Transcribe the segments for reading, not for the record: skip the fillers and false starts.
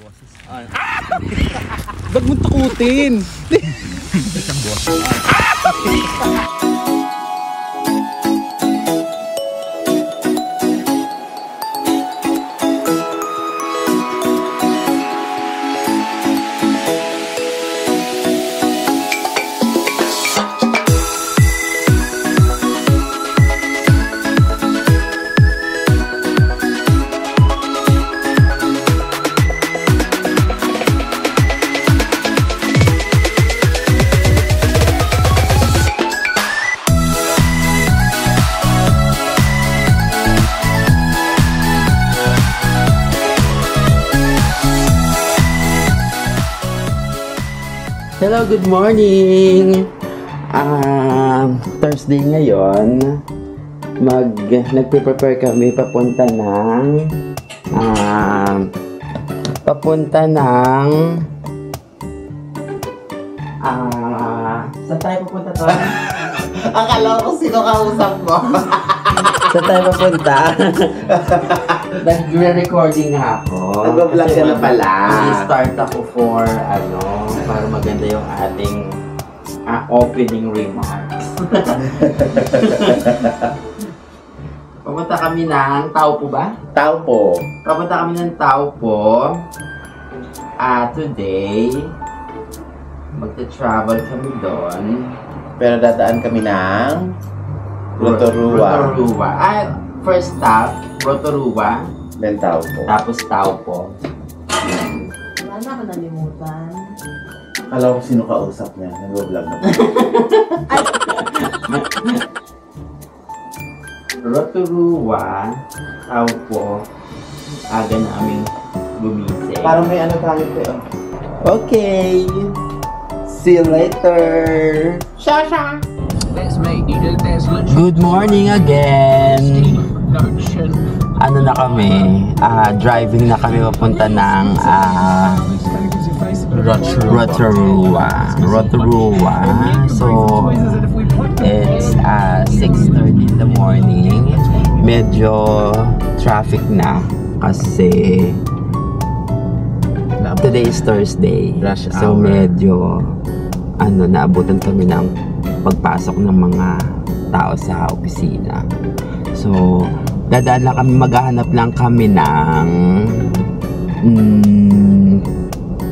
boses. Wag mong takutin. Isang boses. Hello, good morning! Thursday ngayon. Nagpe-prepare kami papunta saan tayo papunta to? Akala ko sino kausap mo. Saan tayo papunta? Nagre-recording nga ako. Nag-vlog ka na pala. I-start ako for para maganda yung ating opening remarks. Papunta kami ng Taupo ba? Taupo. Papunta kami ng Taupo. Today, magta-travel kami doon. Pero dadaan kami ng Rotorua. First stop, Rotorua. Then Taupo. Tapos Taupo. Wala na ka nalimutan. Alam ko sino kausap niya. Nag-vlog na. Rotorua, Taupo. Aga namin gumising. Parang may ano tayo kayo. Okay. See you later. Shasha! Good morning again. Ano na kami? Driving na kami papunta ng Rotorua. So it's 6:30 in the morning. Medyo traffic na kasi today is Thursday. Rush so hour. medyo naabutan kami ng pagpasok ng mga tao sa opisina. So dadaan lang kami, maghahanap lang kami ng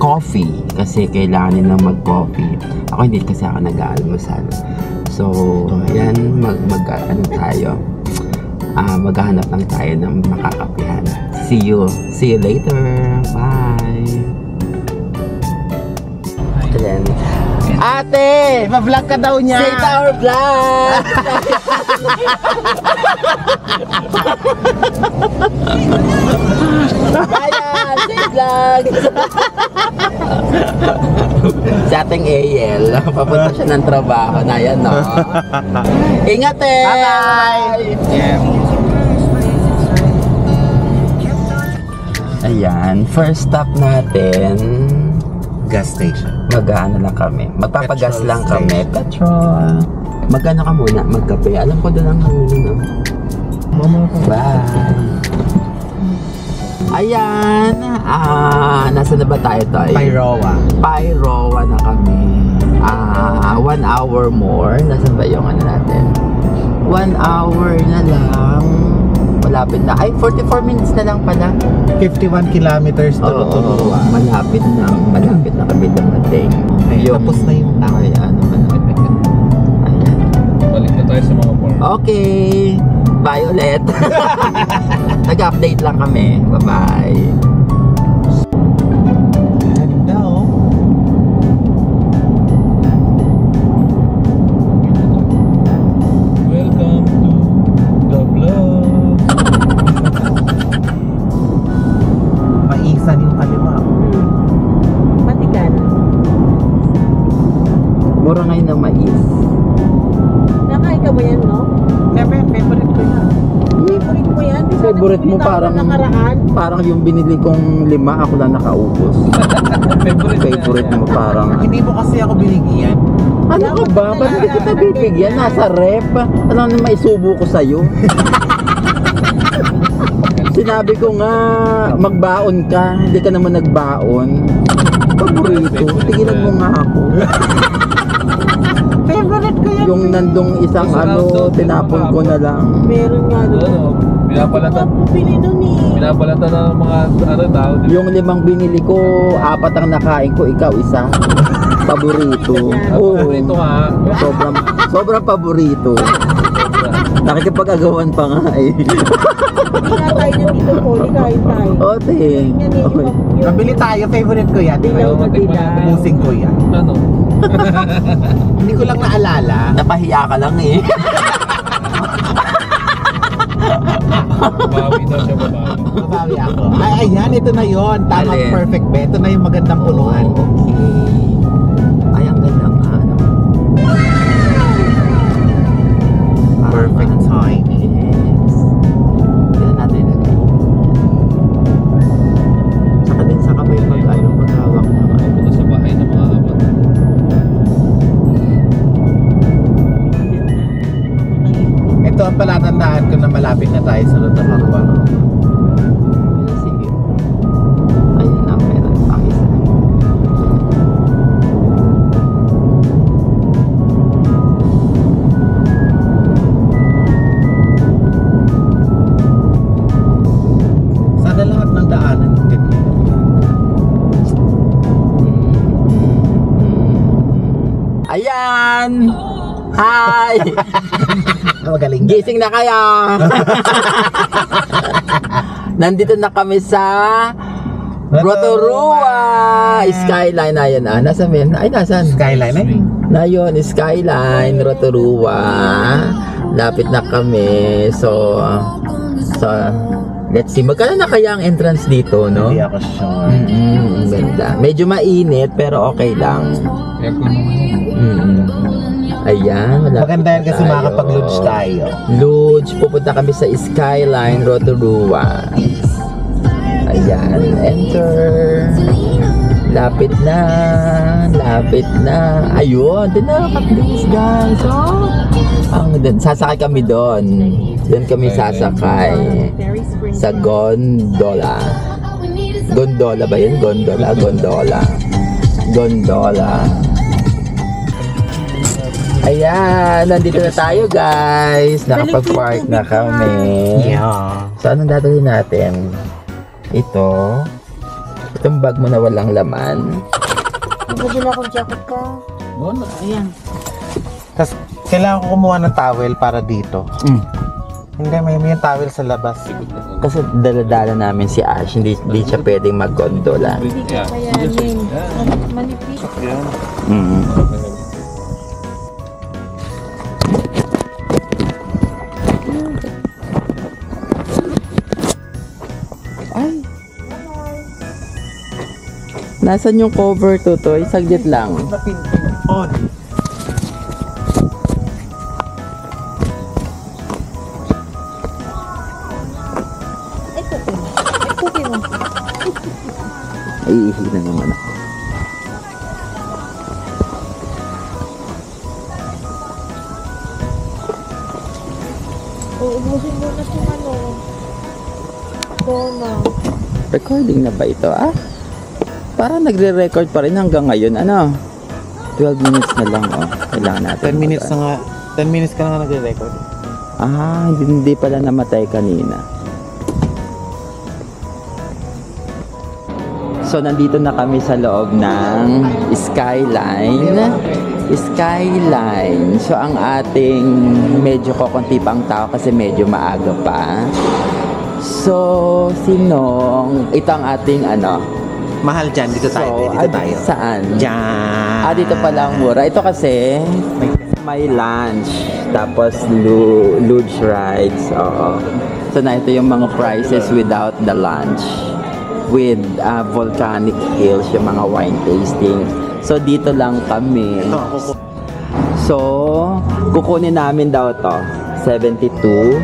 coffee kasi kailangan nila mag-coffee. Ako hindi kasi ako nag-aalmusal. So yan, maghahanap lang tayo ng makakapihan. See you later. Bye. Then, Ate! Ma-vlog ka daw niya! say our vlog! Kaya, say vlog! Si ating AL, papunta siya ng trabaho na yan, no? Ingat eh! Bye-bye! Ayan, first stop natin. Gas station. Mag-ano lang kami. Magpapagas Petrol lang kami. station. Petrol. Mag-ano ka muna? Magkape. Alam ko doon ang hangin, no? Bye. Ayan. Nasa na ba tayo, Toy? Pairoa na kami. 1 hour more. Nasaan ba yung natin? 1 hour na lang. Malapit na. Ay, 44 minutes na lang pala. 51 kilometers to Rotorua. Malapit na kami dumating. Tapos na yung tao. Ayan. Balik na tayo sa mga farm. Okay. Bye ulit. Nag-update lang kami. Bye-bye. Ganda oh. Welcome to the vlog. Maisan yung kaliwa. Matikan. Mura ngayon ng mais. Nakain ka ba yan, no? Favorite ko yan. Favorite mo yan? Favorite mo parang nakaraan? Parang yung binili kong 5, ako lang nakaubos. Favorite mo parang Hindi mo kasi ako binigyan. ano ka ba? Bakit kita bibigyan? Nasa rep. Alam na maisubo ko sa'yo. Sinabi ko nga, magbaon ka. Hindi ka naman nagbaon. Paborito. Tigilan mo nga ako. Favorite ko yan. Yung nandong isang tinapon ko na lang. Meron nga doon. Ano, pinapalatan. Ako pili nun eh. Pinapalatan ng mga tao. di ba? Yung 5 binili ko, 4 ang nakain ko, ikaw isa. Paborito. Oo. Paborito nga. Sobrang paborito. Nakikipag-agawan pa nga eh. Hindi nga tayo niya dito po. Hindi kain tayo. Ote. Yan eh. Okay. Nabili tayo, favorite ko yan. Dilaw na dilaw. Musing ko yan. Ano? Hindi ko lang naalala. Napahiya ka lang eh. Babawi daw siya, babawi. Mabawi ako. Ay, ayan, ito na yon. Tama, Alin? perfect bet. Ito na yung magandang punuan. Okay. Ay, ang ganda nga. Perfect time. Yes. Yan natin lagay. Saka din sa kamay maghawak na kayo. Punta sa bahay ng mga apat. Ito ang palatandaan ko na malapit na tayo sa Rotorua. Sige. Ayun na, meron pang isa. Sana lahat ng daanan ganyan. Ayan! Hi! Magaling. Gising na kaya! Nandito na kami sa Rotorua! Skyline na yan ah. Nasaan yan? Ay, nasaan? Skyline na yun. Na yun, Skyline, Rotorua. Lapit na kami. So, let's see. Magkano na kaya ang entrance dito, no? Hindi ako sure. Ganda. Medyo mainit, pero okay lang. Aircon naman yun. Ayan, malapit Maganda yan na kasi tayo. makakapag-lodge tayo. Lodge, pupunta kami sa Skyline, Rotorua. Ayan, enter. Lapit na. Ayun, din nakakabilis guys. Oh. Sasakay kami doon. Doon kami sasakay. Sa gondola. Gondola ba yun? Gondola. Ayan, nandito na tayo guys. Nakapag-park na kami. Yeah. So, anong dadalhin natin? Ito. Itong bag mo na walang laman. Nagabila akong jacket ko. Wala. Ayan. Tapos, kailangan ko kumuha ng towel para dito. Hindi, may yung towel sa labas. Kasi dala-dala namin si Ash. Hindi siya pwedeng mag-gondola. Hindi ka kayanin. Manipis. Mm. Ay. Nasaan yung cover, Tutoy? Saglit lang. On. Ay, cookie mo. Ay, ihi na naman ako. Uubusin mo na itong ano. Dona. Recording na ba ito, ah? Parang nagre-record pa rin hanggang ngayon, ano? 12 minutes na lang, oh. Kailangan natin. 10 minutes na nga. 10 minutes ka na nga nagre-record. Ah, hindi pala namatay kanina. So, nandito na kami sa loob ng Skyline. So, ang ating medyo kokonti pang tao kasi medyo maaga pa. So, ito ang ating Mahal dyan. Dito tayo. Dito tayo. Saan? Dyan. Dito pala ang mura. Ito kasi, may lunch. Tapos, luge rides. Oo. So, na ito yung mga prices without the lunch. With volcanic hills, yung mga wine tasting. So, dito lang kami. So, kukunin namin daw to 72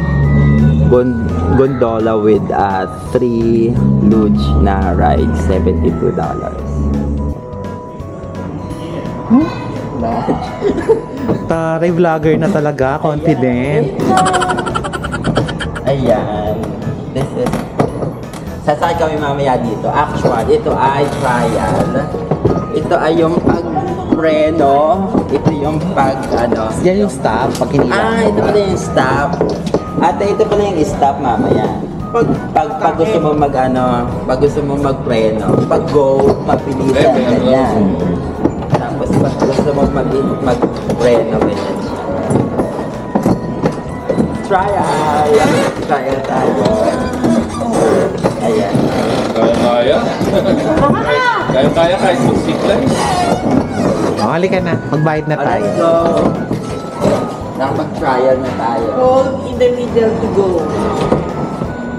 gondola with 3 luge na ride, $72. Taray vlogger na talaga. Confident. Ayan. This is Sasakay kami mamaya dito. Actually, ito ay trial. Ito ay yung pag-preno. Ito yung ano. Yan yung stop, pag hinila. Ito pala yung stop. Ate, ito pala yung stop mamaya. Pag gusto mo pag gusto mo mag-preno, pag go, mapilitan, ganyan. Tapos pag gusto mo mag-preno, ganyan. Trial tayo. Ayan. Kaya. Kaya kahit magsiklan. Halika na, magbayad na tayo. Let's go. Nakapag-trial na tayo. Hold in the middle to go.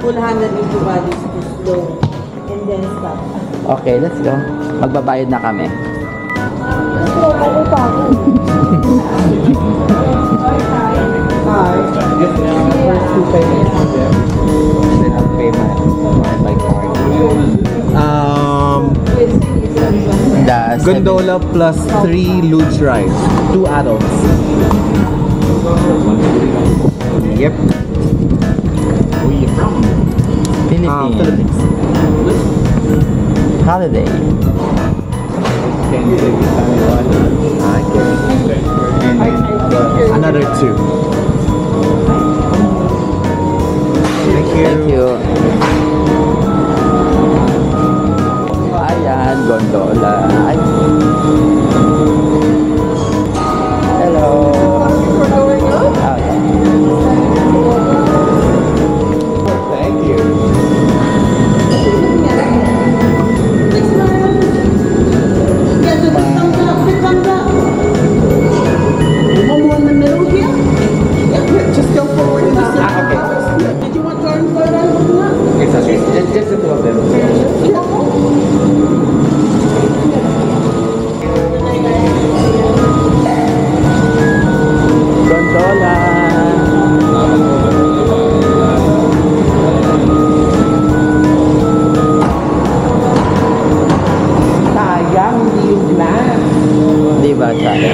Full handle into body to slow. And then stop. Okay, let's go. Magbabayad na kami. Ako pa ako. First 2 payments. Then I'll pay my card. Gondola plus 3 luge rides. 2 adults. Yep. Philippines. Holiday. And another 2. Thank you. Ayan, gondola. Ay. Hello. Okay. Thank you. Just go forward in the center. Okay. Did you want to turn further? It's okay. Just the 2 of them. Gondola. Sayang, hindi yung glass. Di ba tayo?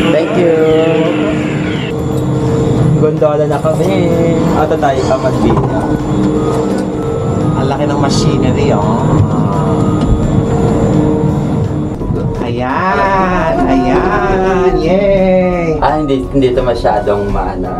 Thank you. Gondola na kami. Ito tayo kapag-video. Ang laki ng machinery, oh. Ayan! Ayan! Yay! Hindi ito masyadong ano.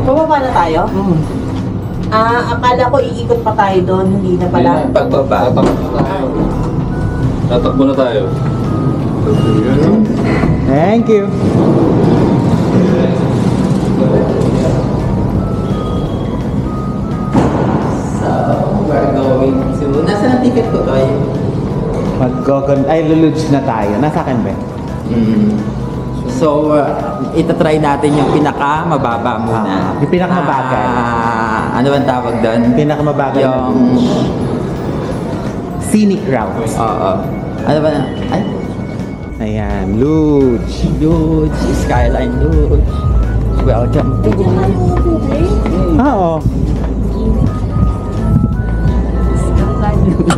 Pababa na tayo? Akala ko iikot pa tayo doon. Hindi na pala. Pagbaba. Tatakbo na tayo. Thank you. So, we're going to... Nasaan ang ticket ko, Toy? Luluge na tayo. Nasa akin ba? So, itatry natin yung pinaka-mababa muna. Yung pinaka-mabagal. Ano bang tawag doon? Pinakamabagal na Yung... luge. Scenic route. Oo. Ano ba na? Ay, Ayan, luge. Luge. Skyline Luge. Welcome to... Oo. Skyline Luge.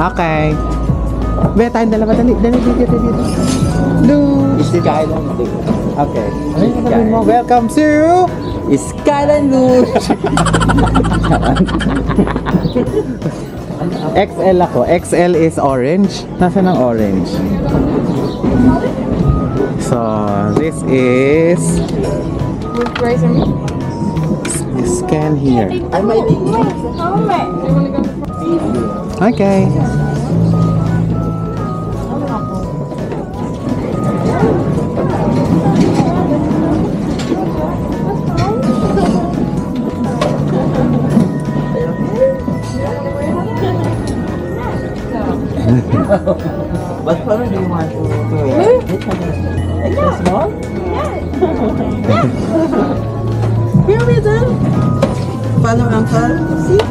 Okay. Be, tayong dalawa. Dali, dito. Luge. Skyline Luge. Okay. Ano yung sabihin mo? Welcome to... Skyline Luge. XL ako. XL is orange. Nasaan ang orange? So, this is... Scan here. Ay, may tingin. Okay. Here we go. Follow Uncle. See?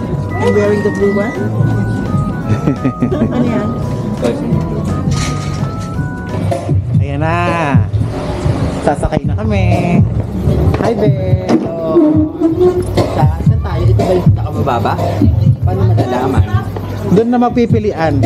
I'm wearing the blue one. Ano yan? Ayan na. Sasakay na kami. Hi, babe. Saan tayo? Ito ba yung nakamababa? Paano malalaman? Doon na mapipilian.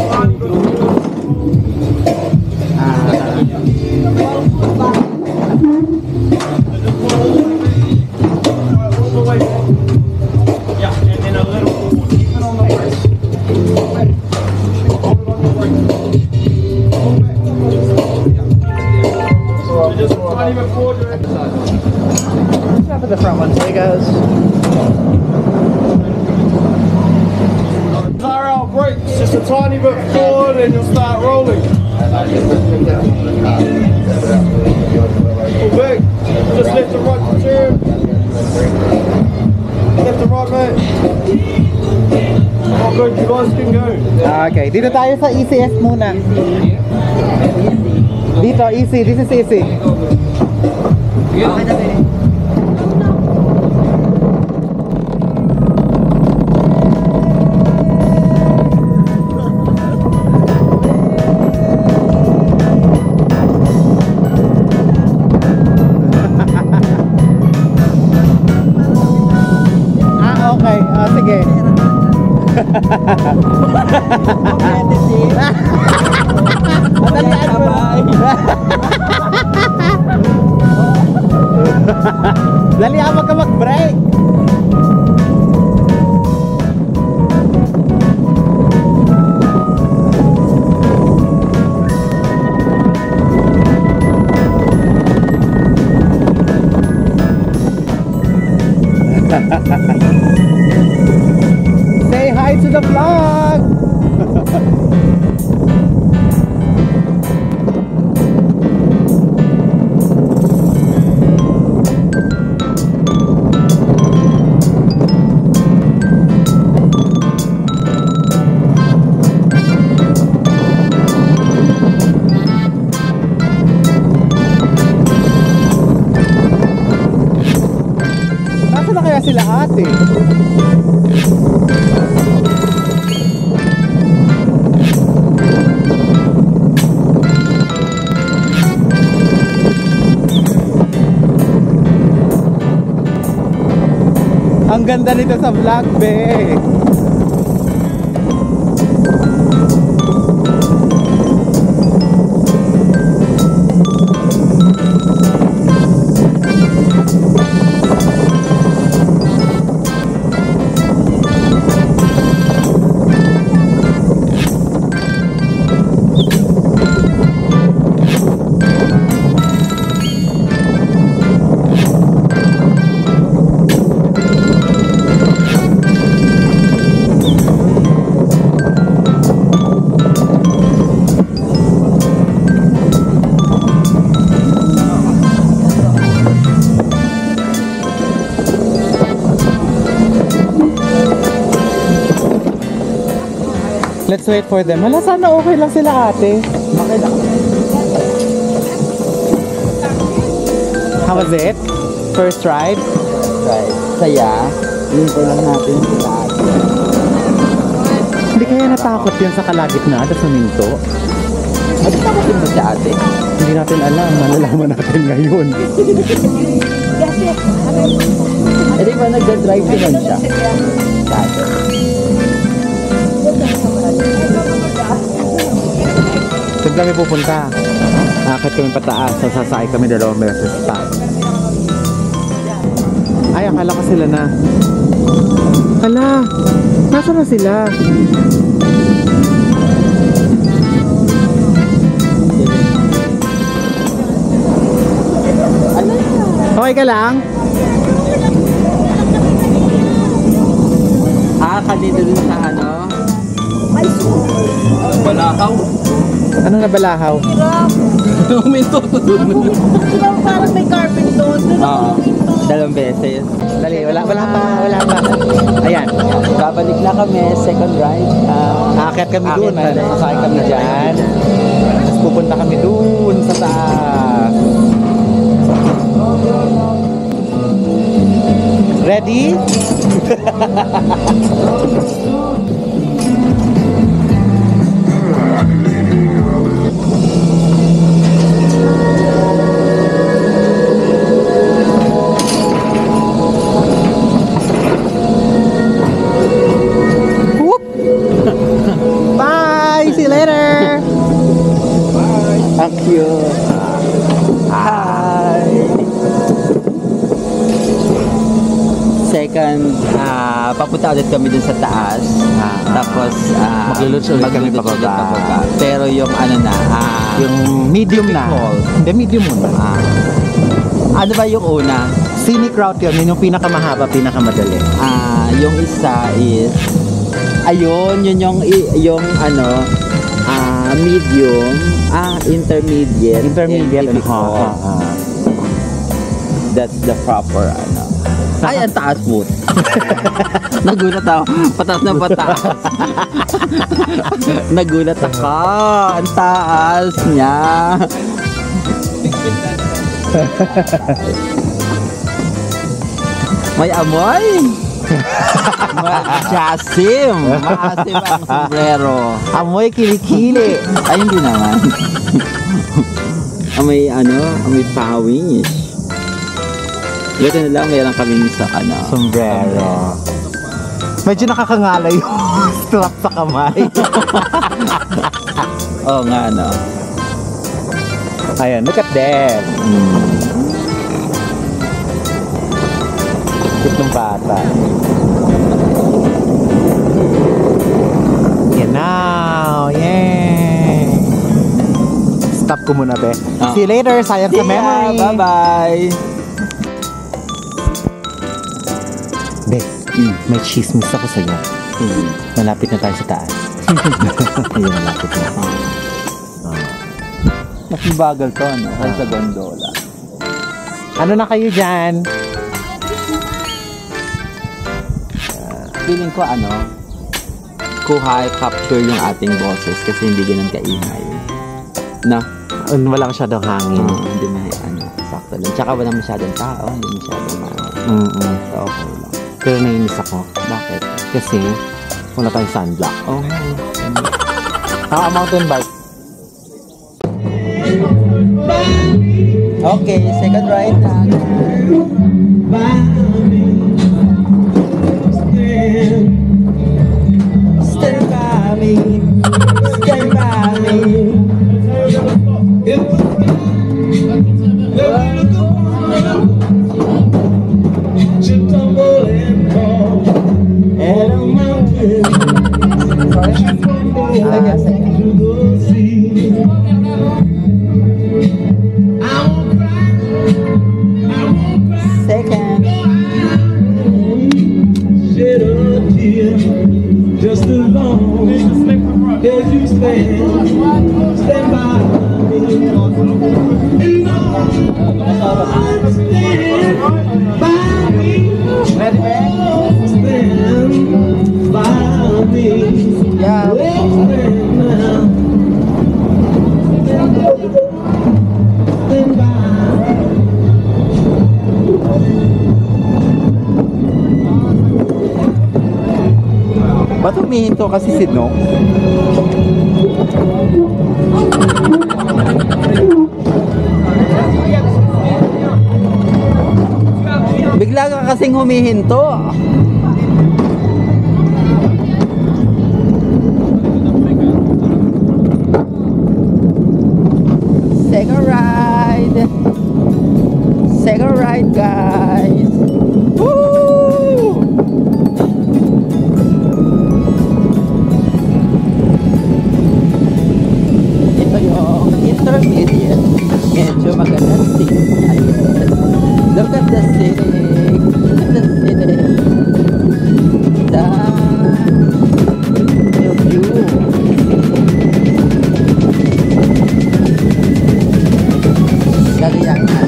Stop at the front one, so guys. Tire out brakes, just a tiny bit forward and you'll start rolling. Pull back, just lift the right turn. Lift the right mate. Oh good, you guys can go. Okay, dito tayo sa ECS muna. Dito, easy. This is easy. Okay. Sige. Dali ako ka mag-break. Say hi to the vlog. Nasaan na kaya sila ate? Ang ganda nito sa vlog, be. Let's wait for them. Hala, sana okay lang sila ate. Okay lang. How was it? First ride? Right. Saya. Hintay lang natin sila. Hindi kaya natakot yun sa kalagitnaan at suminto? Ano takotin mo si ate? Hindi natin alam. Malalaman natin ngayon. Eh di ba nagda-drive naman siya? Dati. Saan kami pupunta? Akit kami pataas. Sasakay kami 2 beses pa. Ay, akala ko sila na. Hala, nasa na sila? Okay ka lang? Kanina dun sa ano? Balahaw. Anong nabalahaw? Huminto to dun. Parang may carpet doon. Oo. 2 beses. Dali, wala pa. Ayan. Babalik na kami, second ride. Aakyat kami doon. Aakyat na. Sasakay kami dyan. Tapos pupunta kami doon sa taas. Ready? Whoop. Bye! See you later! Ang cute. Hi! Second, papunta ulit kami dun sa taas. Tapos, Magluluto ulit kami magluluto ulit pababa. Pero yung ano na, Yung medium na. Typical. Hindi, medium muna. ano ba yung una? Scenic route yun yung pinakamahaba, pinakamadali. Yung isa is, ayun, yun yung ano, medium, intermediate, Intermediate and and typical. That's the proper ano. Ay, ang taas mo. Nagulat ako. Pataas na pataas. Nagulat ako. Ang taas niya. May amoy. Maasim. Maasim ang sombrero. Amoy kilikili. Ay, hindi naman. Amoy ano, amoy pawis. Ito na lang, mayroon kaming sa ano. Sombrero. Medyo nakakangalay yung strap sa kamay. Oo nga, no. Ayan, look at them. Cute ng bata. Yan now. Yay! Stop ko muna, be. See you later. Sayang sa memory. Bye-bye. Be, may chismis ako sa'yo. Malapit na tayo sa taas. Ayun, malapit na. Mas bagal to, no? Kaya sa gondola. Ano na kayo dyan? Feeling ko, ano, capture yung ating boses kasi hindi ganun kaingay. No? Wala masyadong hangin. Hindi may, ano, sakto lang. Tsaka wala masyadong tao, hindi masyadong so, okay lang. Pero nainis ako. Bakit? Kasi wala tayong sunblock. Oh, Mountain bike. okay, second ride na. Stand by me. Stand by me. Second. Shed a tear just as long as you stand by me. And I'll stand by me. Stand by me. Yeah. Stand now. Stand by. Ba't humihinto kasi si Nox? Bigla ka kasing humihinto. Second ride. Second ride, guys. Woo! Ito yung intermediate. Medyo magandang tingnan. Look at the city. Look at the city. The view. Galian na.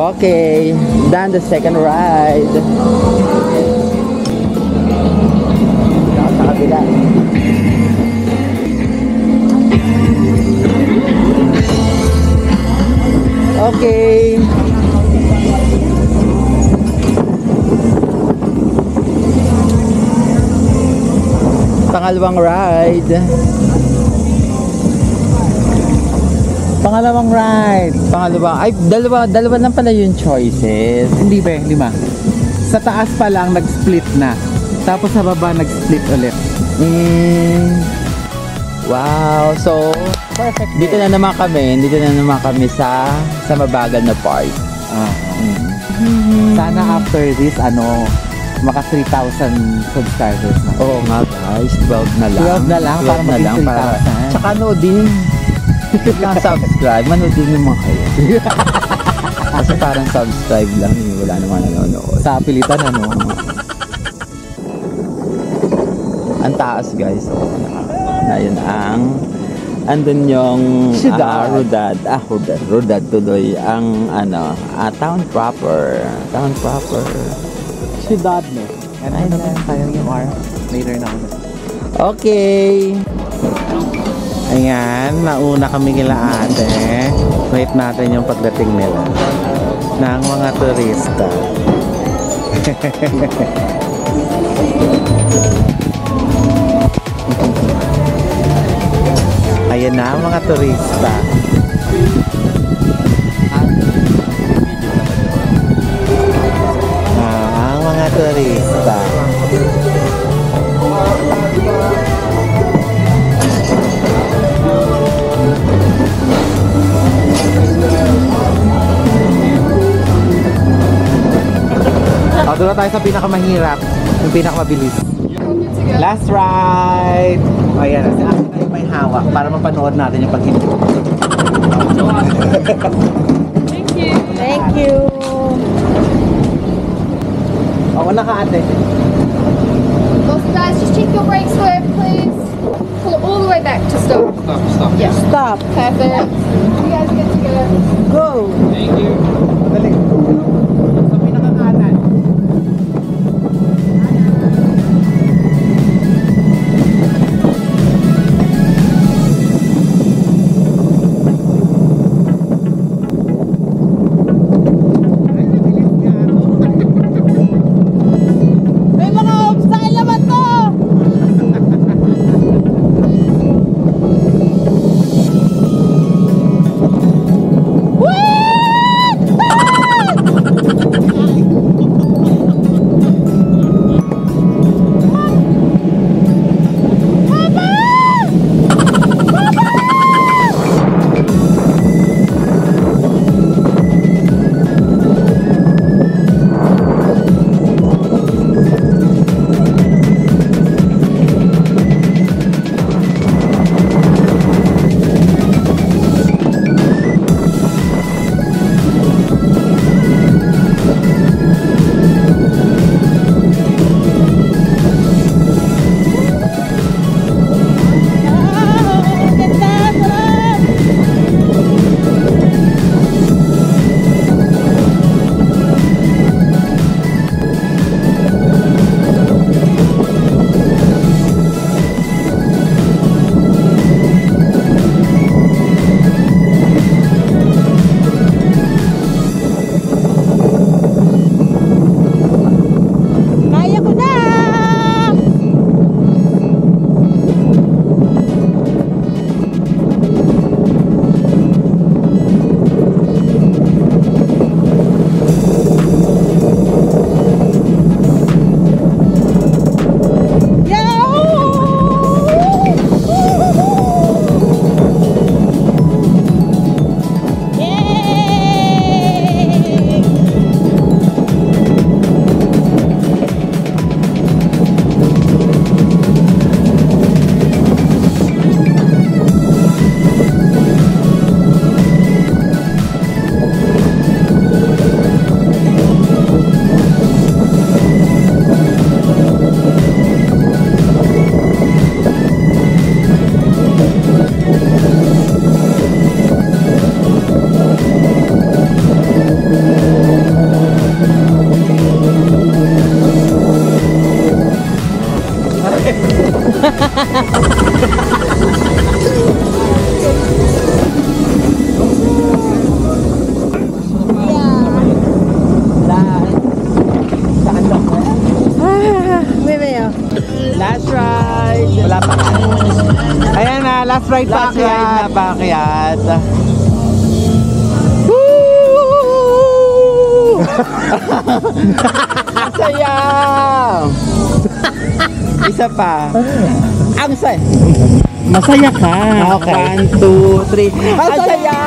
Okay, done the second ride. Sa kabila. Okay. Pangalawang ride. Pangalawang ride. Ay, dalawa lang pala yung choices. Hindi ba, 5. Sa taas pa lang, nag-split na. Tapos sa baba, nag-split ulit. Wow, so Perfect. dito na naman kami sa mabagal na part. Sana after this, maka 3,000 subscribers na. Oo nga guys, 12 na lang. 12 na lang para maging 3,000. Tsaka din. Lang subscribe, manood din naman kayo. Kasi parang subscribe lang, wala naman nanonood. Sa pilitan, Ang taas guys. Ayun andun yung Rodad tuloy ang town proper. Ciudad, no? And tayo yung R. Later na ako. Okay. Ayan, nauna kami kila ate. Wait natin yung pagdating nila ng mga turista. Ayan na ang mga turista. Ang mga turista. Doon na tayo sa pinakamahirap, yung pinakamabilis. Last ride! Ayan, si Aki na yung may hawak para mapanood natin yung pag-intro. Thank you. Wala ka ate. Also, guys, just check your brakes work, please. Pull it all the way back to stop. Stop. Yeah. Stop. Perfect. You guys are good to go. Go. Thank you. Dali. Sa pinakakanan. May mga obstacle naman to. ride, Last ride na paakyat. Saya! Isa pa. Ang saya. Masaya ka. Okay. 1, 2, 3. Ang saya!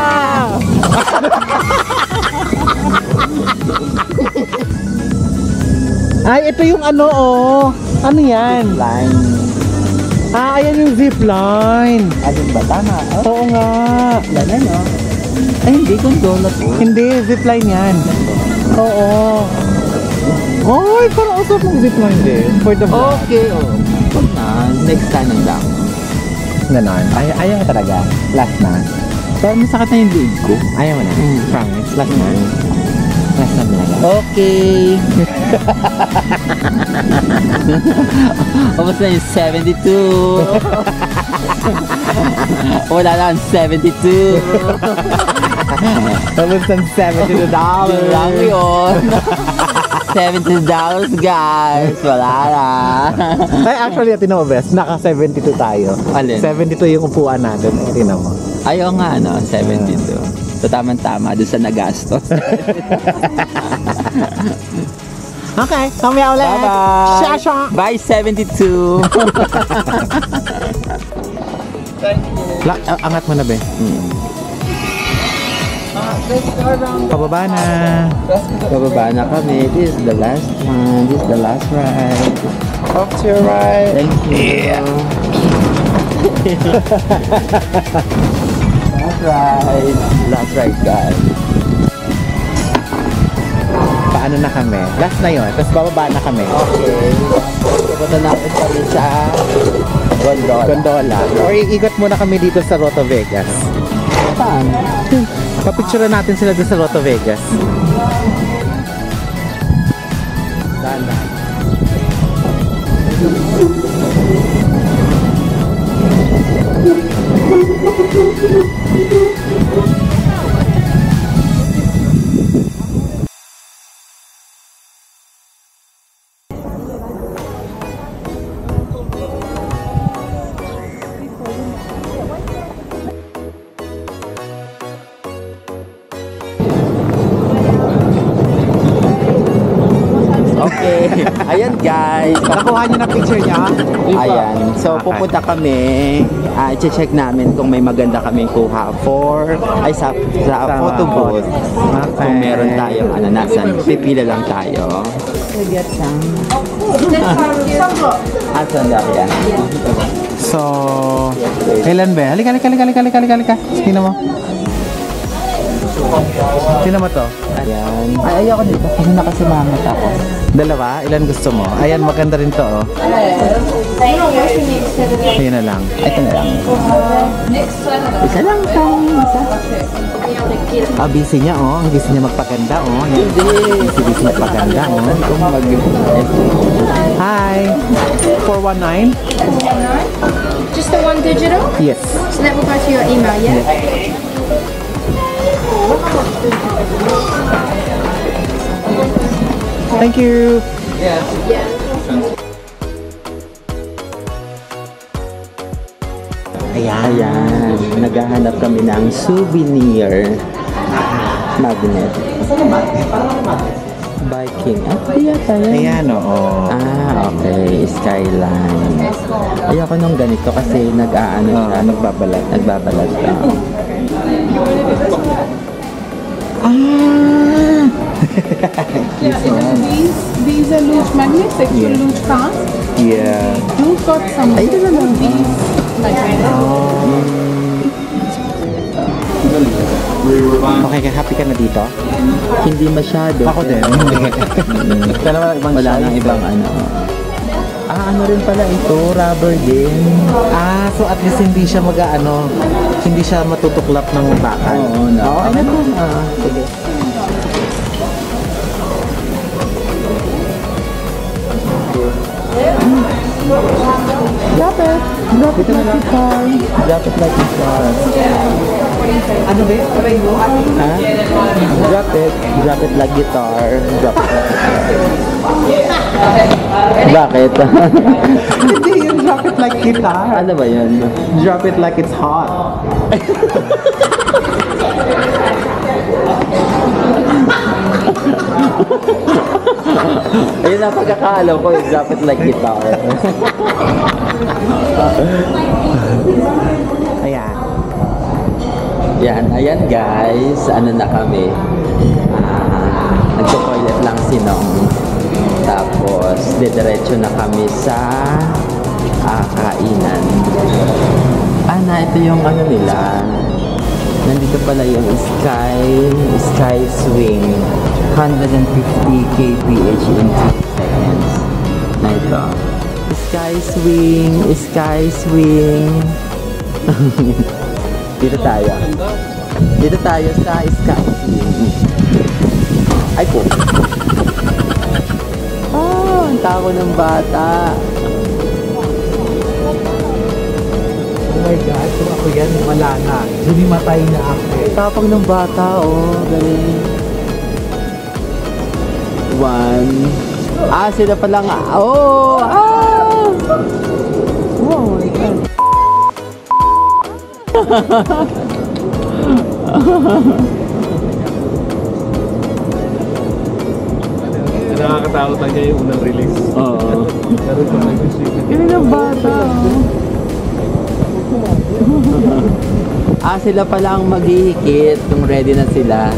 Ay, ito yung ano, oh. Ano yan? Line. Ah, ayan yung zipline. Alin ba? Tama. Oo nga. Yan na, no? Ay, hindi kong donut po. Hindi, zipline yan. Oo. Ay, parang usap ng zipline din. For the vlog. Okay, oh. Huwag na. Next time na lang. Ganon. Ayaw ka talaga. Last na. Pero masakit na yung leg ko. Ayaw mo na. Promise. Last na. Last na talaga. Okay. Tapos na yung 72. Wala na ang 72. Tapos ng $72. Yun lang yun. $70 guys. Wala na. Ay, actually, Tino Best, naka 72 tayo. Alin? 72 yung upuan natin. Tingnan mo. Ayaw nga, no? 72. So, tama-tama doon sa nagastos. Okay, mamaya ulit. Bye-bye. Shasha. Bye, 72. Angat mo na, be. Pababa na. Pababa na kami. This is the last one. This is the last ride. Off to your right. Thank you. Last ride. Last ride, guys. Paano na kami? Last na yun. Tapos bababa na kami. Okay. Pupunta natin kami sa Gondola. Gondola. Or iikot muna kami dito sa Roto Vegas. Saan? Papicture natin sila doon sa Roto Vegas. Sana. Okay. Ayan, guys. Nakuha niyo na picture niya? Ayan. So, Okay. pupunta kami. I-check namin kung may maganda kaming kuha sa photo booth. Okay. Kung meron tayong nasan. Pipila lang tayo. Asan daw yan? So, kailan ba? Halika. Tingnan mo. Tingnan mo to. Ayan. Ay, ayoko dito kasi nakasimangat ako. Dalawa? Ilan gusto mo? Ayan, maganda rin to, oh. Ayun na lang. Ito na lang. Isa lang tayo. Ah, busy niya, oh. Ang busy niya magpaganda, oh. Hindi. Busy magpaganda, oh. Kung Hi! 419? Just the one digital? Yes. So that will go to your email, yeah? Thank you! Ayan. Naghahanap kami ng souvenir magnet. Viking. Ay, yata yan. Ayan, oo. Ah, okay. Skyline. Ayoko nung ganito kasi nag-aano siya. Nagbabalat. Nagbabalat ka. These are loose magnets, actual loose cars. Yeah. You've got some Ay, ito na lang. Okay, happy ka na dito? Hindi masyado. Ako din. Dalawa ibang Wala size. nang ibang ano. Ah, ano rin pala ito? Rubber din. Ah, so at least hindi siya hindi siya matutuklap ng bakal. Oo, no. Okay na po. Sige. Drop it like guitar. Drop it like this one. Ano ba? Ha? Drop it. Drop it like guitar. Drop it like guitar. Bakit? Hindi, yung Drop it like guitar. Ano ba yun? Drop it like it's hot. Ayun na pagkakaalam ko, yung drop it like guitar. Ayan. Ayan guys, ano na kami. Nagto-toilet lang si Nong. Tapos, didiretso na kami sa kainan. Ito yung ano nila. Nandito pala yung Sky Swing. 150 kph in 2 seconds. Na ito. Sky Swing. Dito tayo sa Sky Swing. Ay po. Ang tako ng bata. Oh my God, kung ako yan, wala na. Sumimatay na ako. Tapang ng bata, galing. 1. Sila pala nga. Oh my God. Nakakatakot na niya yung unang release. Oo. Pero ito nag-shake. Galing ng bata, sila pala ang maghihikit kung ready na sila.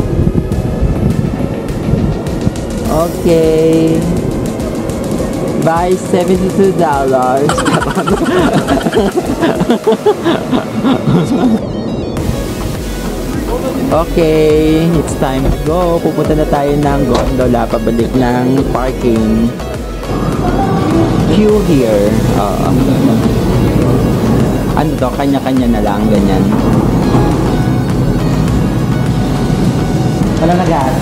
Okay. Buy $72. Okay, it's time to go. Pupunta na tayo ng gondola pabalik ng parking. Queue here. Ano to? Kanya-kanya na lang, ganyan. Wala nag-gas.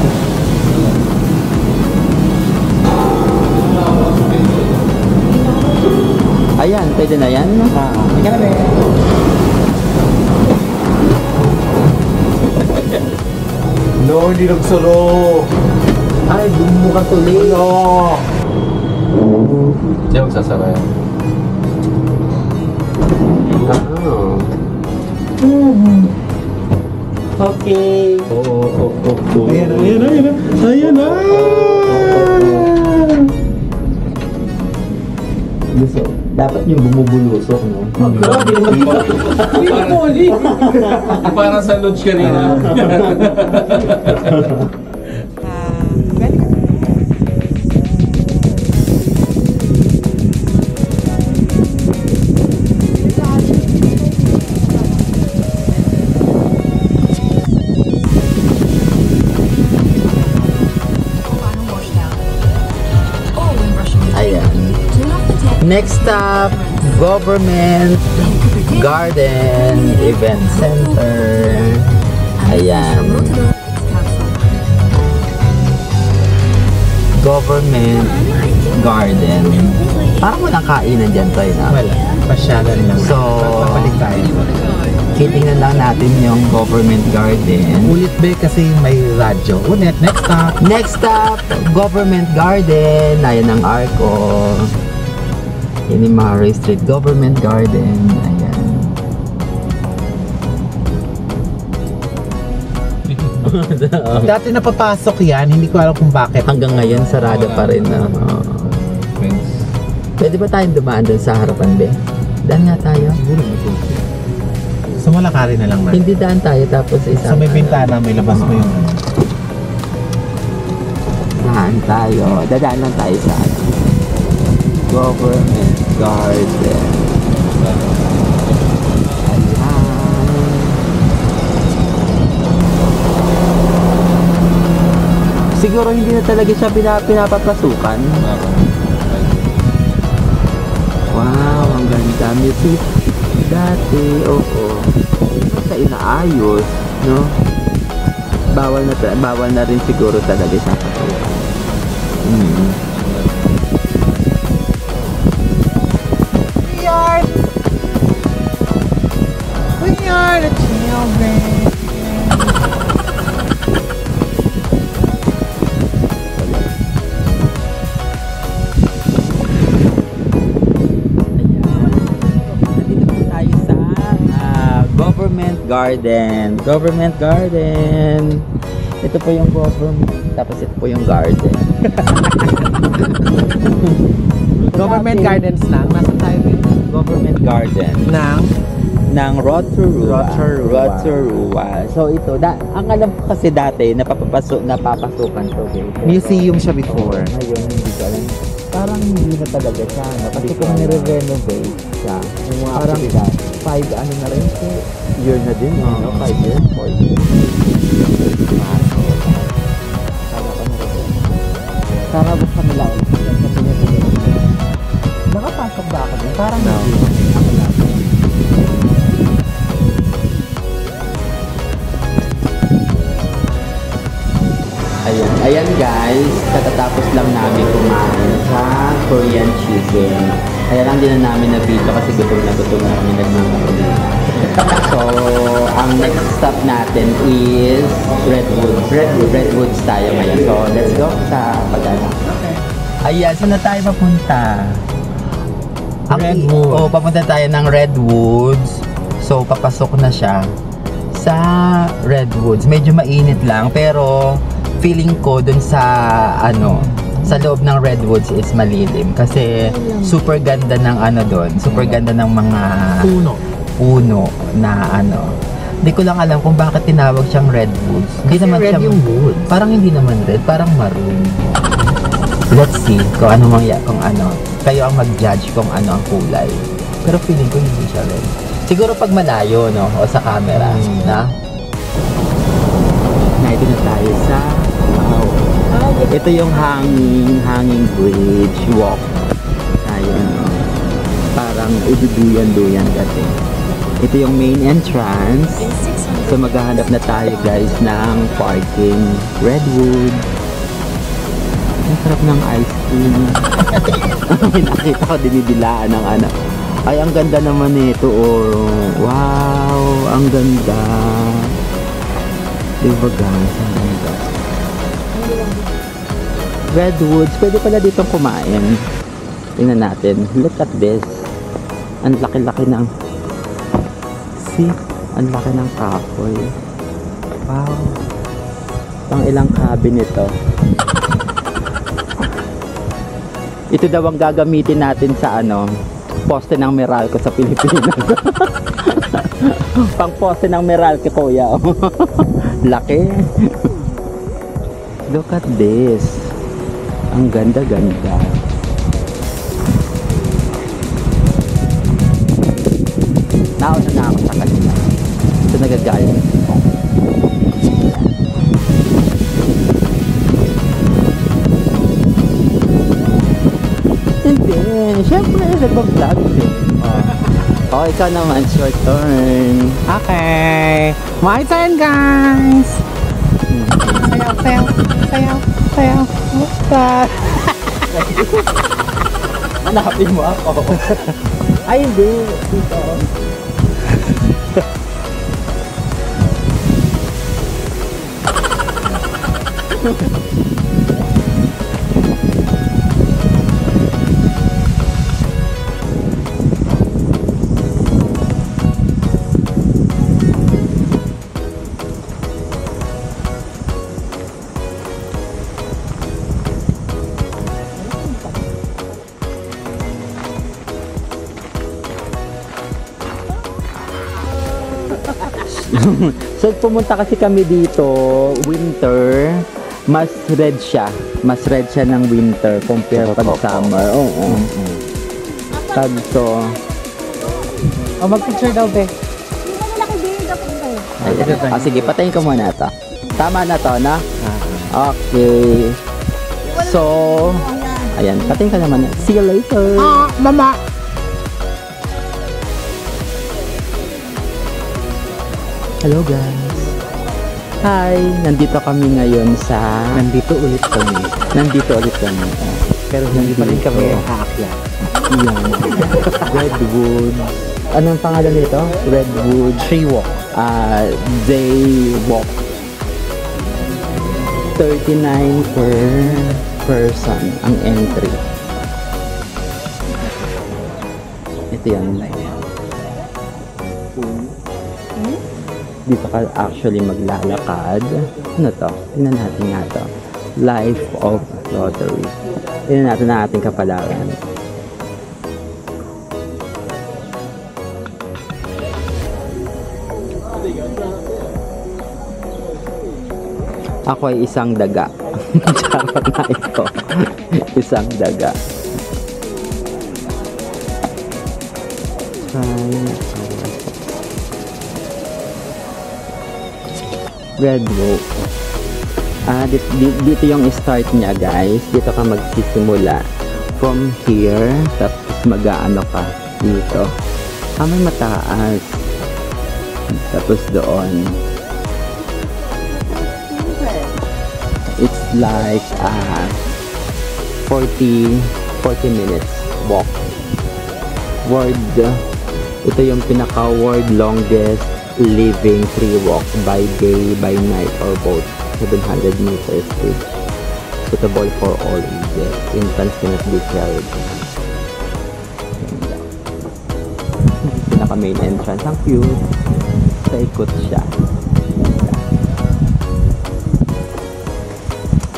Ayan, pwede na yan. Ika na, be. No, hindi nagsuro. Ay, bumuka tuloy. No. Siya magsasara yan. Okay. Ayan na. Dapat yung bumubulusok, no? Grabe, parang sa lodge kanina. Next stop, Government Garden Event Center. Ayan. Government Garden. Parang walang kainan dyan tayo na. Wala. Pasyalan lang. So, Papalik tayo. titingnan lang natin yung Government Garden. Ulit ba kasi may radyo. Ulit, next stop. Next stop, Government Garden. Ayan ang Arco. Yan yung Mare Street Government Garden. Ayan. Dati napapasok yan, hindi ko alam kung bakit. Hanggang ngayon, sarado pa rin. Pwede ba tayong dumaan dun sa harapan, be? Daan nga tayo. Sa Malakari na lang na. Hindi daan tayo, tapos isa. Sa may bintana, may labas mo yung... Daan tayo. Dadaan lang tayo sa Government Garden. Siguro hindi na talaga siya pinapapasukan. Wow, ang ganda. Music dati, oo. Basta inaayos, no? Bawal na rin siguro talaga siya pasukan. We are the children. garden. Government garden. Ito po yung government. Tapos ito po yung garden. Government gardens lang. Nasa tayo dito. Government garden. ng Rotorua. So ito, ang alam ko kasi dati, napapasukan to. Okay? Museum siya before. Ngayon, hindi ko alam. Parang hindi na talaga siya. No? Kasi kung nire-renovate siya, parang 5 ano na rin siya. Year na din, no? 5 years, 4 years. Sana buksan nila. Nakapasok ba ako din? Parang hindi. Ayan guys, katatapos lang namin kumain sa Korean chicken. Kaya lang din na namin na video kasi gutom na kami nagmamaroon. So, ang next stop natin is Redwoods tayo ngayon. So, let's go sa pagdala. Ayan, saan na tayo papunta? Redwoods. Papunta tayo ng Redwoods. So, papasok na siya sa Redwoods. Medyo mainit lang, pero feeling ko dun sa sa loob ng Redwoods is malilim kasi super ganda ng doon, super ganda ng mga puno na Hindi ko lang alam kung bakit tinawag siyang Redwoods. Hindi naman red siya yung woods. Parang hindi naman red, parang maroon. Let's see kung kayo ang mag-judge kung ano ang kulay. Pero feeling ko hindi siya red. Siguro pag malayo, no, o sa camera, na ito na tayo sa ito yung hanging bridge walk. Ayun, parang ududuyan-duyan kasi. Ito yung main entrance. So maghahanap na tayo guys ng parking. Redwood. Ang sarap ng ice cream. May nakita ko dinidilaan ng Ay, ang ganda naman nito. Wow, ang ganda. Diba guys, ang ganda. Redwoods, pwede pala ditong kumain. Tingnan natin. Look at this. Ang laki-laki ng ang laki ng kahoy. Wow. Pang ilang cabin ito. Ito daw ang gagamitin natin sa poste ng Meralco sa Pilipinas. Pang poste ng Meralco, kuya. Laki. Look at this. Ang ganda-ganda. Nauna na ako sa kanila. Ito nagagaling. Hindi. Siyempre, nagpa-vlog din. Ikaw naman. It's your turn. Okay. My turn, guys. Sayaw. Hanapin mo ako. Ay, hindi. Dito. So pumunta kasi kami dito winter, mas red siya ng winter compare pag summer. Tagto. Mag-picture daw, be. Sige, patayin ko muna ito. Tama na to, na? Okay. So, ayan, patayin ka naman. See you later. Mama. Hello guys. Hi, nandito kami ngayon sa Nandito ulit kami. Pero Hindi pa rin kami haakyat. Yan. Redwood. Anong pangalan nito? Redwood Tree walk. Day walk. 39 per person ang entry. Ito yan. Dito ka actually maglalakad. Ano to? Tingnan natin nga to. Life of Rotary. Tingnan natin ang ating kapalaran. Ako ay isang daga. Charot na ito. Isang daga. Red Rope. Dito yung start niya, guys. Dito ka magsisimula. From here, tapos mag-aano ka dito. May mataas. Tapos doon. It's like 40 minutes walk. Ito yung pinaka-world longest living tree walk by day, by night, or both. 700 meters stage. Suitable for all ages. Infants cannot be carried. Pinaka-main entrance. Ang cute. Sa ikot siya.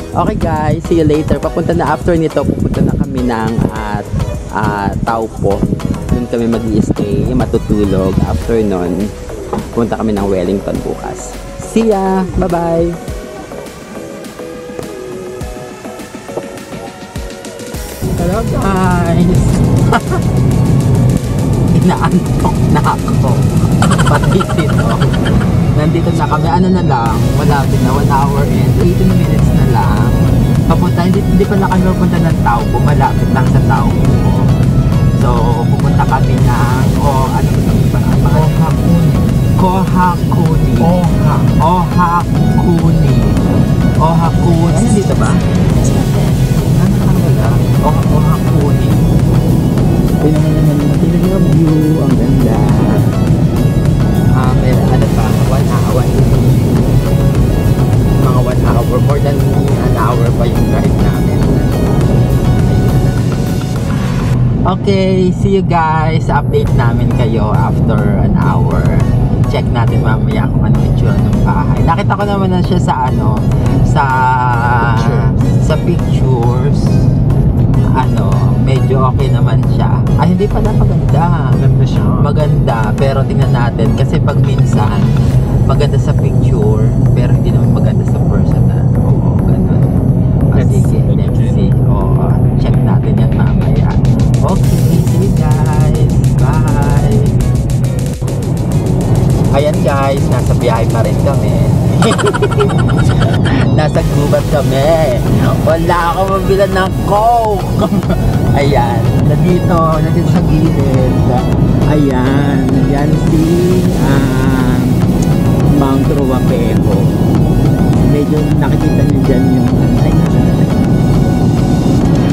Okay guys, see you later. Papunta na after nito, pupunta na kami ng Taupo. Doon kami mag-i-stay, matutulog. After nun, punta kami ng Wellington bukas. See ya! Bye-bye! Hello guys! Inaantok na ako. Pati sito. Nandito na kami. Ano na lang? Wala din na. 1 hour and 18 minutes na lang. Papunta. Hindi pa na kami pupunta ng Taupo. Malapit lang sa Taupo. So, pupunta kami ng Ohakuni. Ano dito ba? Ano ka wala? Ohakuni. Tingnan yung view. Ang ganda. May ano pa? 1 hour. Mga 1 hour. More than an hour pa yung drive namin. Okay, see you guys. Update namin kayo after an hour. Check natin mamaya kung ano yung itsura ng bahay. Nakita ko naman na siya sa sa pictures. Medyo okay naman siya. Ay, hindi pala maganda. Maganda siya. Maganda, pero tingnan natin. Kasi pag minsan, maganda sa picture, pero hindi naman maganda sa personal. Oo, ganun. Sige, let's see. Oo, check natin yan mamaya. Okay, see you guys. Bye! Ayan guys, nasa biyahe pa rin kami. Nasa gubat kami. Wala akong mabilan ng Coke. Ayan, nandito sa gilid. Ayan, yan si Mount Ruapeho. Medyo nakikita niyo dyan yung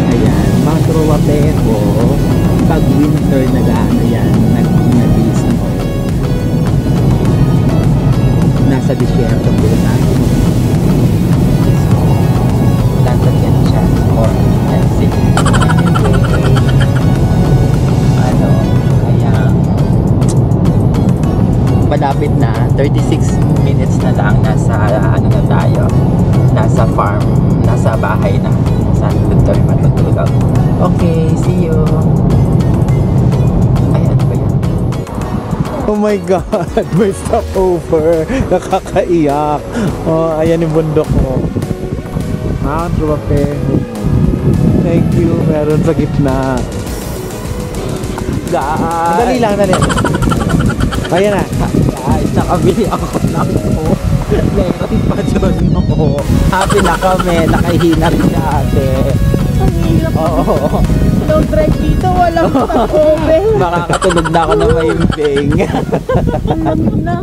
ayan, Mount Ruapeho. Pag winter nag-snow. Nasa disyerto po natin. Nasa Genshan or Genshin. Kaya malapit na, 36 minutes na lang, nasa na tayo, nasa farm, nasa bahay na, saan doon kami matutulog. Okay, see you. Ayan ba yan? Oh my God, may stopover. Nakakaiyak. Oh, ayan yung bundok mo. Mount Ruapeho. Thank you. Meron sa gitna. Guys! Dali lang. Ayan na. Guys, nakabili ako ng Coke. Meron pa dyan ako. Happy na kami. Nakahina rin si ate. Ang hirap. Oo. Long drive dito, walang stopover. Makakatulog na ako ng maimbing. Alam na.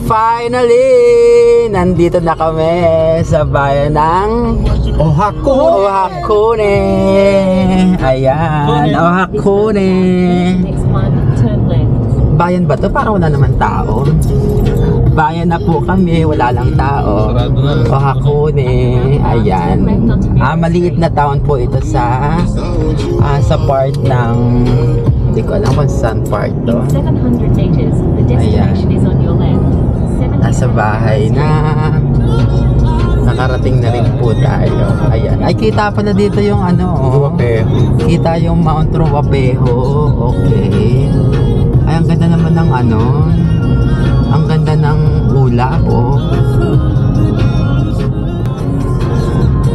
Finally! Nandito na kami sa bayan ng Ohakune. Ayan, Ohakune. Bayan ba to? Parang wala naman tao. Bayan na po kami, wala lang tao. Ohakune. Ayan. Maliit na town po ito sa part ng, hindi ko alam kung saan part to. 700 meters, the destination is on your left. nasa bahay na. Nakarating na rin po tayo. Ayan. Ay, kita pala dito yung ano. Ruapeho. Kita yung Mount Ruapeho. Okay. Ay, ang ganda naman ng ano. Ang ganda ng ulap, oh.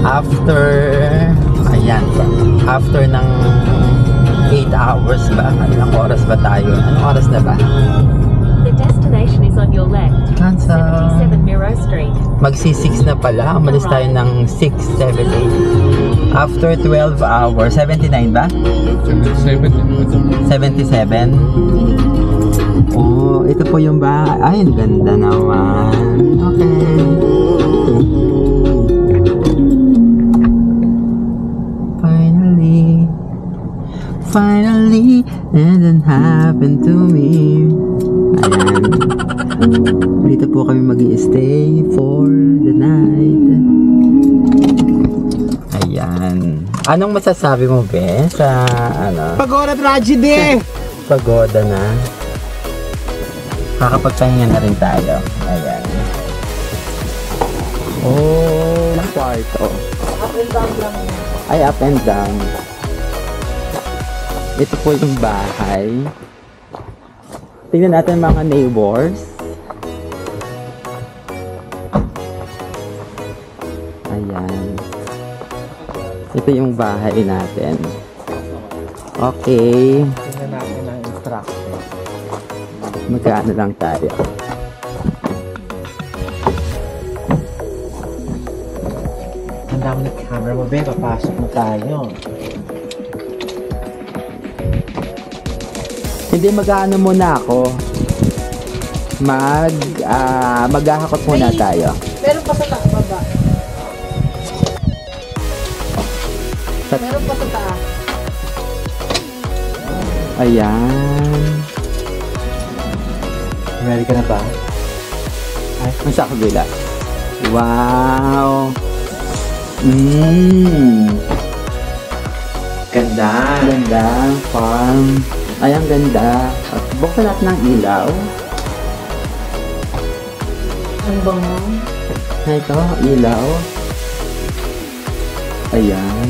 After ng 8 hours ba? Anong oras ba tayo? Anong oras na ba? The destination is on your left. Cancel. 77 Miro Street. Magsi-6 na pala. Umalis tayo ng 6, 7, 8. After 12 hours. 79 ba? 77? Oh, ito po yung bahay. Ay, ang ganda naman. Okay. Finally, and it happened to me. Ayan. Dito po kami mag-i-stay for the night. Ayan. Anong masasabi mo, be? Sa, ano? Pagoda tragedy! Pagoda na. Kakapagpahinga na rin tayo. Ayan. Oh, kwarto. Up and down lang. Ay, up and down. Ito po yung bahay. Tingnan natin mga neighbors. Ayan. Ito yung bahay natin. Okay. Tingnan natin ang instruction. Magkaano lang tayo. Handa mo na camera mo, be. Papasok na tayo. Hindi, mag-ano muna ako. Maghahakot muna tayo. Meron pa sa taas, baba. Meron pa sa taas. Ayan. Ready ka na ba? Ay, nasa kabila. Wow! Ganda. Ganda. Farm. Ay, ang ganda. At buksan natin ng ilaw. Ang bango. Ito, ilaw. Ayan.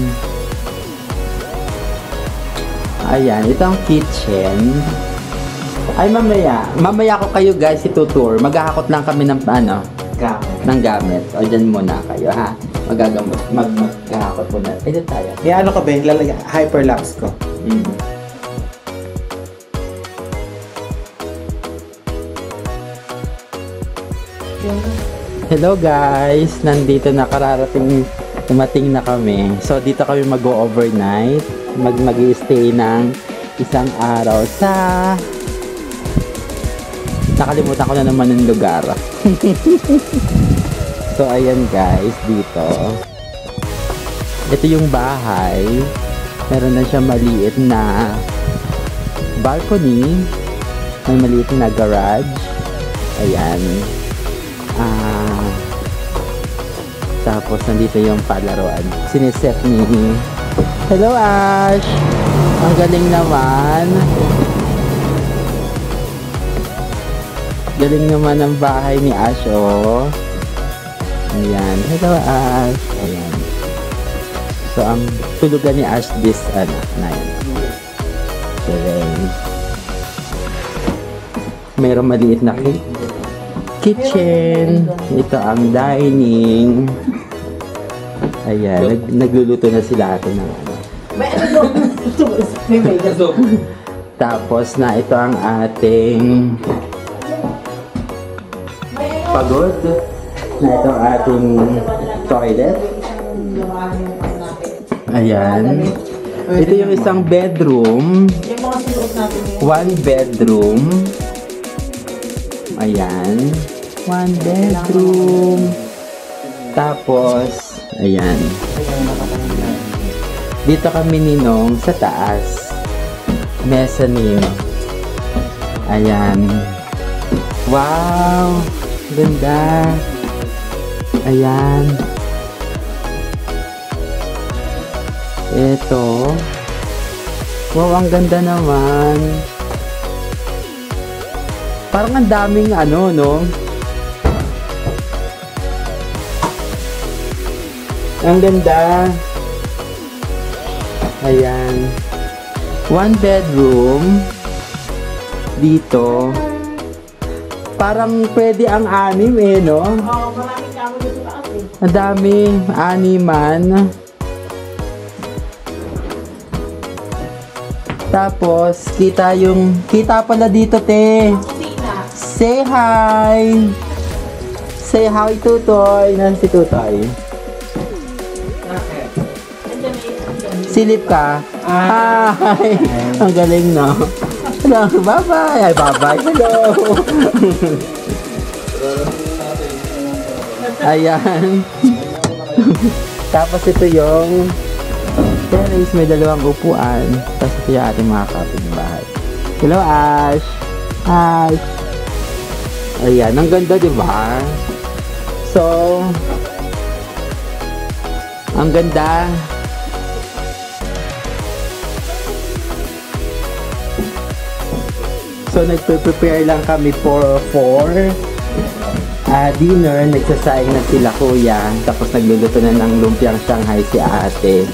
Ayan, ito ang kitchen. Ay, mamaya ko kayo guys itutour. Maghahakot lang kami ng ano, Gamit. ng gamit. O dyan muna kayo ha. Maghahakot muna. Ito tayo. Kaya ano ka ba? Hyperlapse ko. Hello guys! Nandito na dumating na kami. So dito kami mag-overnight. Mag-stay ng isang araw sa... Nakalimutan ko na naman ng lugar. So ayan guys, dito. Ito yung bahay. Meron na siya maliit na balcony. May maliit na garage. Ayan. Tapos nandito yung palaruan. Siniset ni... Hello Ash! Ang galing naman. Galing naman ang bahay ni Ash, oh. Ayan. Hello Ash. Ayan. So ang tulugan ni Ash this, na yan. Galing. Mayroong maliit na kitchen. Ito ang dining. Ayan, nagluluto na sila ate ng ano. May ano doon? May mega doon. Tapos na ito ang ating pagod. Na ito ang ating toilet. Ayan. Ito yung isang bedroom. Yung mga sinuot natin yun. One bedroom. Ayan. One bedroom. Tapos, ayan. Dito kami ninong sa taas. Mezzanine. Ayan. Wow! Ganda. Ayan. Ito. Wow, ang ganda naman. Parang ang daming ano, no? Ang ganda. Ayan. 1 bedroom. Dito. Parang pwede ang 6 eh, no? Oo, maraming kamo dito taas eh. Ang dami. 6man. Tapos, kita pala dito, te. Kusina. Say hi! Say hi, Tutoy. Nasaan si Tutoy? Silip ka? Hi! Ang galing, no? Hello, bye-bye! Ay, bye-bye! Hello! Ayan. Tapos ito yung terrace, may 2 upuan. Tapos ito yung ating mga kapitbahay. Hello, Ash! Ash! Ayan, ang ganda, di ba? So, ang ganda. So, nagpe-prepare lang kami for dinner. Nagsasayang na sila kuya. Tapos nagluluto na ng lumpiang Shanghai si ate.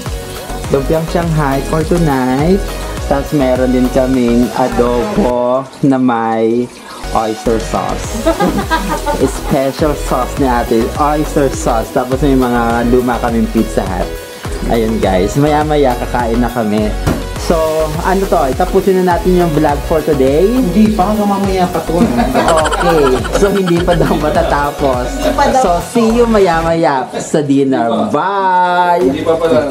Lumpiang Shanghai for tonight. Tapos meron din kaming adobo na may oyster sauce. Special sauce ni ate. Oyster sauce. Tapos may mga luma kaming Pizza Hut. Ayun guys. Maya-maya kakain na kami. So, ano to? Tapusin na natin yung vlog for today. Hindi pa, hanggang mamaya pa to. Okay. So, hindi pa daw matatapos. So, see you maya-maya sa dinner. Bye! Hindi pa pala.